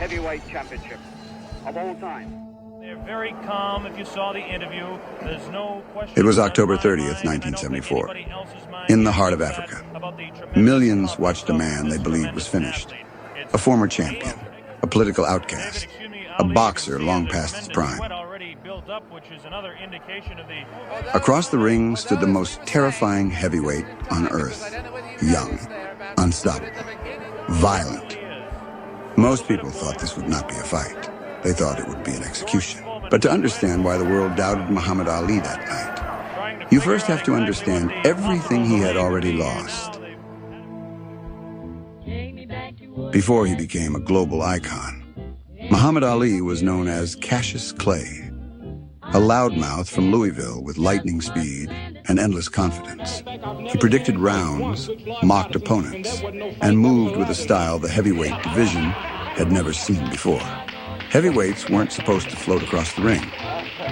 heavyweight championship of all time. They're very calm. If you saw the interview, there's no question. It was October 30th, 1974. In the heart of Africa, millions watched a man they believed was finished. A former champion, a political outcast, a boxer long past his prime. Across the ring stood the most terrifying heavyweight on earth. Young, unstoppable, violent. Most people thought this would not be a fight. They thought it would be an execution. But to understand why the world doubted Muhammad Ali that night, you first have to understand everything he had already lost. Before he became a global icon, Muhammad Ali was known as Cassius Clay, a loudmouth from Louisville with lightning speed and endless confidence. He predicted rounds, mocked opponents, and moved with a style the heavyweight division had never seen before. Heavyweights weren't supposed to float across the ring,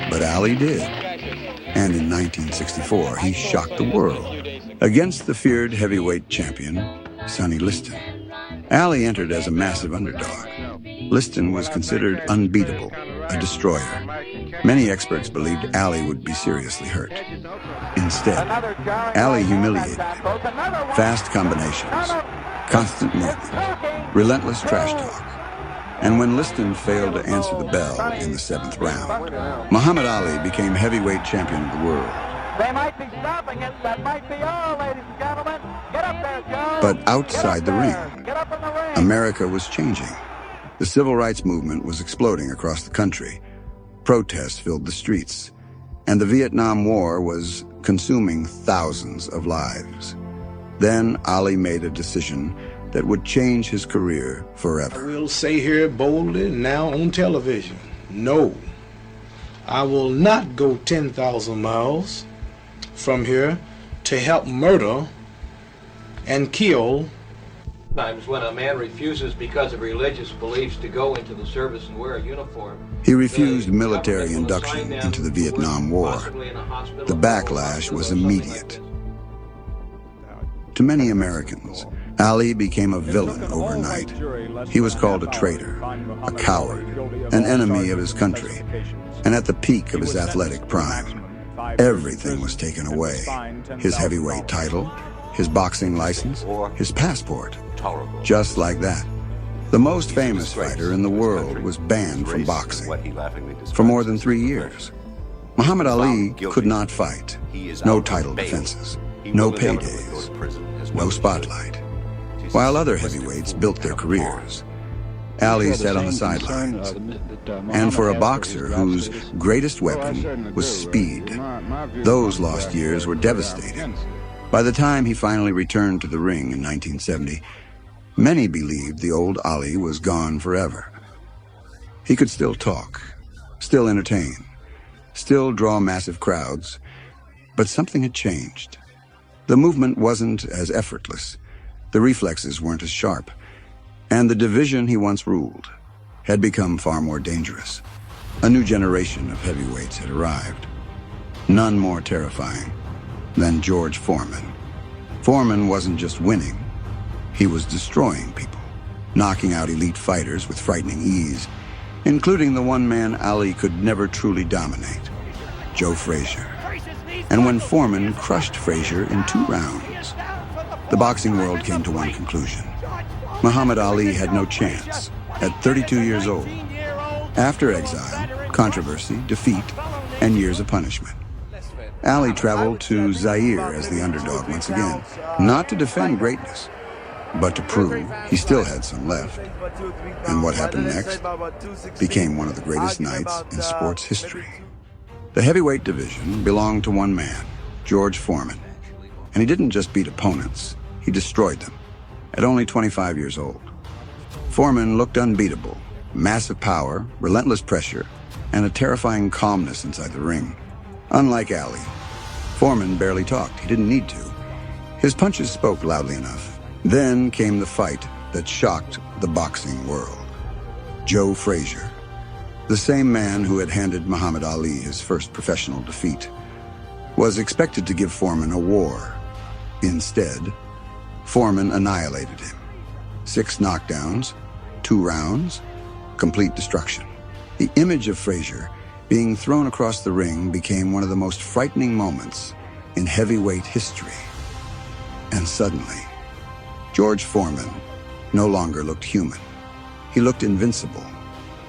but Ali did. And in 1964, he shocked the world against the feared heavyweight champion, Sonny Liston. Ali entered as a massive underdog. Liston was considered unbeatable, a destroyer. Many experts believed Ali would be seriously hurt. Instead, Ali humiliated him. Fast combinations, constant movement, relentless trash talk. And when Liston failed to answer the bell in the 7th round, Muhammad Ali became heavyweight champion of the world. They might be stopping it. That might be all, ladies and gentlemen. Get up there, Joe. But outside the ring, Get up in the ring. America was changing. The civil rights movement was exploding across the country. Protests filled the streets, and the Vietnam War was consuming thousands of lives. Then Ali made a decision that would change his career forever. I will say here boldly now on television, no, I will not go 10,000 miles from here to help murder and kill. Times when a man refuses because of religious beliefs to go into the service and wear a uniform. He refused military induction into the Vietnam War. The backlash was immediate. To many Americans, Ali became a villain overnight. He was called a traitor, a coward, an enemy of his country, and at the peak of his athletic prime, everything was taken away. His heavyweight title, his boxing license, his passport. Just like that. The most famous fighter in the world was banned from boxing for more than 3 years. Muhammad Ali could not fight. No title defenses, no paydays, no spotlight. While other heavyweights built their careers, Ali sat on the sidelines. And for a boxer whose greatest weapon was speed, those lost years were devastating. By the time he finally returned to the ring in 1970, many believed the old Ali was gone forever. He could still talk, still entertain, still draw massive crowds, but something had changed. The movement wasn't as effortless, the reflexes weren't as sharp, and the division he once ruled had become far more dangerous. A new generation of heavyweights had arrived, none more terrifying than George Foreman. Foreman wasn't just winning, he was destroying people, knocking out elite fighters with frightening ease, including the one man Ali could never truly dominate, Joe Frazier. And when Foreman crushed Frazier in 2 rounds, the boxing world came to one conclusion. Muhammad Ali had no chance at 32 years old. After exile, controversy, defeat, and years of punishment, Ali traveled to Zaire as the underdog once again, not to defend greatness, but to prove he still had some left. And what happened next became one of the greatest nights in sports history. The heavyweight division belonged to one man, George Foreman. And he didn't just beat opponents, he destroyed them at only 25 years old. Foreman looked unbeatable, massive power, relentless pressure, and a terrifying calmness inside the ring. Unlike Ali, Foreman barely talked. He didn't need to. His punches spoke loudly enough. Then came the fight that shocked the boxing world. Joe Frazier, the same man who had handed Muhammad Ali his first professional defeat, was expected to give Foreman a war. Instead, Foreman annihilated him. 6 knockdowns, 2 rounds, complete destruction. The image of Frazier being thrown across the ring became one of the most frightening moments in heavyweight history. And suddenly, George Foreman no longer looked human. He looked invincible.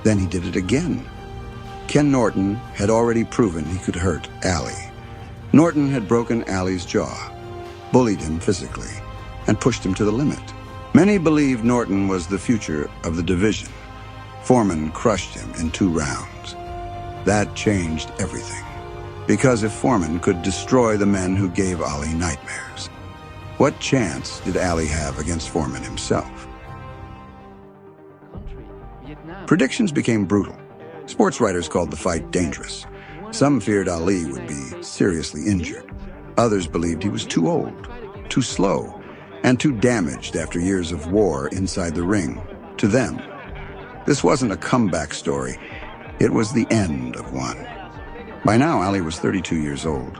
Then he did it again. Ken Norton had already proven he could hurt Ali. Norton had broken Ali's jaw, bullied him physically, and pushed him to the limit. Many believed Norton was the future of the division. Foreman crushed him in 2 rounds. That changed everything. Because if Foreman could destroy the men who gave Ali nightmares, what chance did Ali have against Foreman himself? Predictions became brutal. Sports writers called the fight dangerous. Some feared Ali would be seriously injured. Others believed he was too old, too slow, and too damaged after years of war inside the ring. To them, this wasn't a comeback story. It was the end of one. By now, Ali was 32 years old,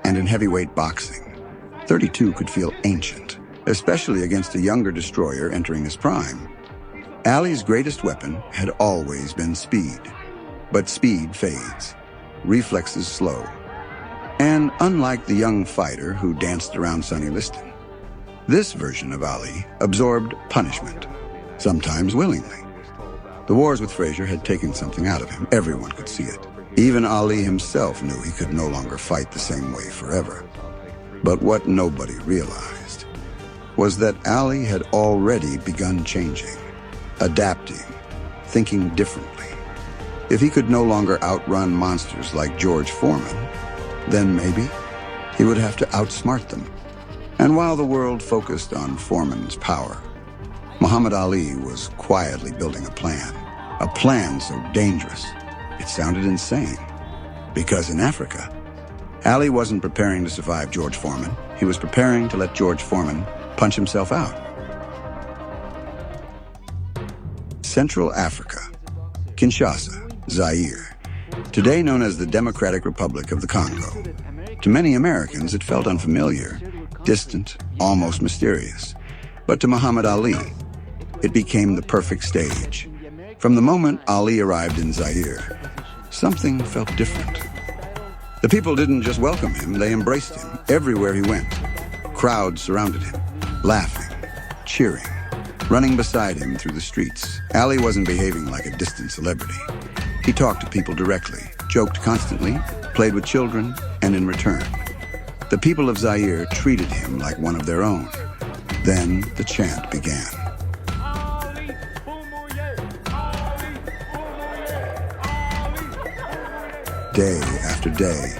and in heavyweight boxing, 32 could feel ancient, especially against a younger destroyer entering his prime. Ali's greatest weapon had always been speed, but speed fades. Reflexes slow. And unlike the young fighter who danced around Sonny Liston, this version of Ali absorbed punishment, sometimes willingly. The wars with Frazier had taken something out of him. Everyone could see it. Even Ali himself knew he could no longer fight the same way forever. But what nobody realized was that Ali had already begun changing, adapting, thinking differently. If he could no longer outrun monsters like George Foreman, then maybe he would have to outsmart them. And while the world focused on Foreman's power, Muhammad Ali was quietly building a plan so dangerous it sounded insane. Because in Africa, Ali wasn't preparing to survive George Foreman. He was preparing to let George Foreman punch himself out. Central Africa, Kinshasa, Zaire, today known as the Democratic Republic of the Congo. To many Americans, it felt unfamiliar, distant, almost mysterious. But to Muhammad Ali, it became the perfect stage. From the moment Ali arrived in Zaire, something felt different. The people didn't just welcome him, they embraced him everywhere he went. Crowds surrounded him, laughing, cheering, running beside him through the streets. Ali wasn't behaving like a distant celebrity. He talked to people directly, joked constantly, played with children, and in return, the people of Zaire treated him like one of their own. Then the chant began. Day after day,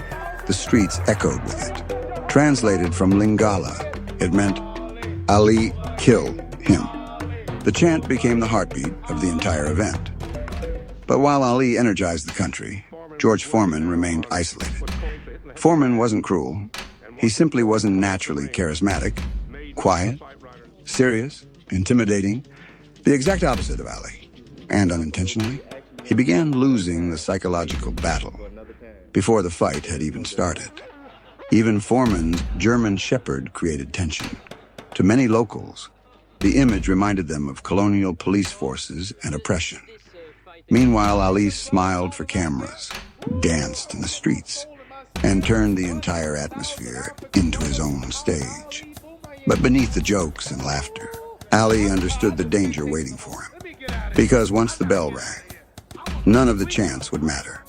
the streets echoed with it. Translated from Lingala, it meant, Ali, kill him. The chant became the heartbeat of the entire event. But while Ali energized the country, George Foreman remained isolated. Foreman wasn't cruel. He simply wasn't naturally charismatic, quiet, serious, intimidating, the exact opposite of Ali. And unintentionally, he began losing the psychological battle before the fight had even started. Even Foreman's German Shepherd created tension. To many locals, the image reminded them of colonial police forces and oppression. Meanwhile, Ali smiled for cameras, danced in the streets, and turned the entire atmosphere into his own stage. But beneath the jokes and laughter, Ali understood the danger waiting for him. Because once the bell rang, none of the chants would matter.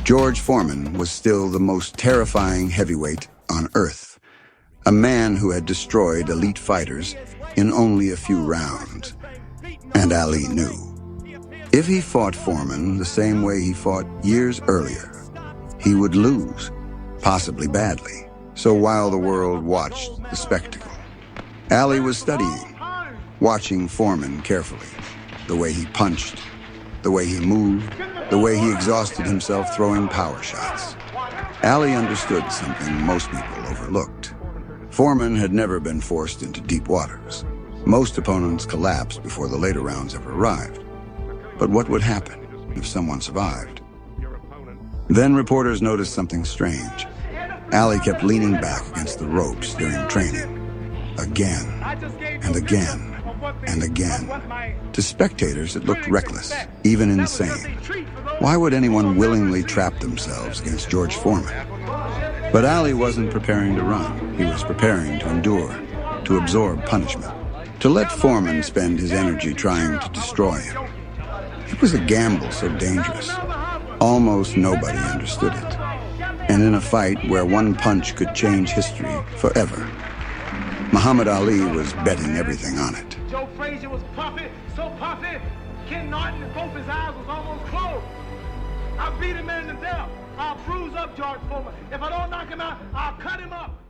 George Foreman was still the most terrifying heavyweight on Earth, a man who had destroyed elite fighters in only a few rounds. And Ali knew. If he fought Foreman the same way he fought years earlier, he would lose, possibly badly. So while the world watched the spectacle, Ali was studying, watching Foreman carefully. The way he punched, the way he moved, the way he exhausted himself throwing power shots. Ali understood something most people overlooked. Foreman had never been forced into deep waters. Most opponents collapsed before the later rounds ever arrived. But what would happen if someone survived? Then reporters noticed something strange. Ali kept leaning back against the ropes during training. Again and again. and again. To spectators, it looked reckless, even insane. Why would anyone willingly trap themselves against George Foreman? But Ali wasn't preparing to run. He was preparing to endure, to absorb punishment, to let Foreman spend his energy trying to destroy him. It was a gamble so dangerous. Almost nobody understood it. And in a fight where one punch could change history forever, Muhammad Ali was betting everything on it. Joe Frazier was puffy, so puffy, Ken Norton, both his eyes was almost closed. I beat him man to death. I'll bruise up George Foreman. If I don't knock him out, I'll cut him up.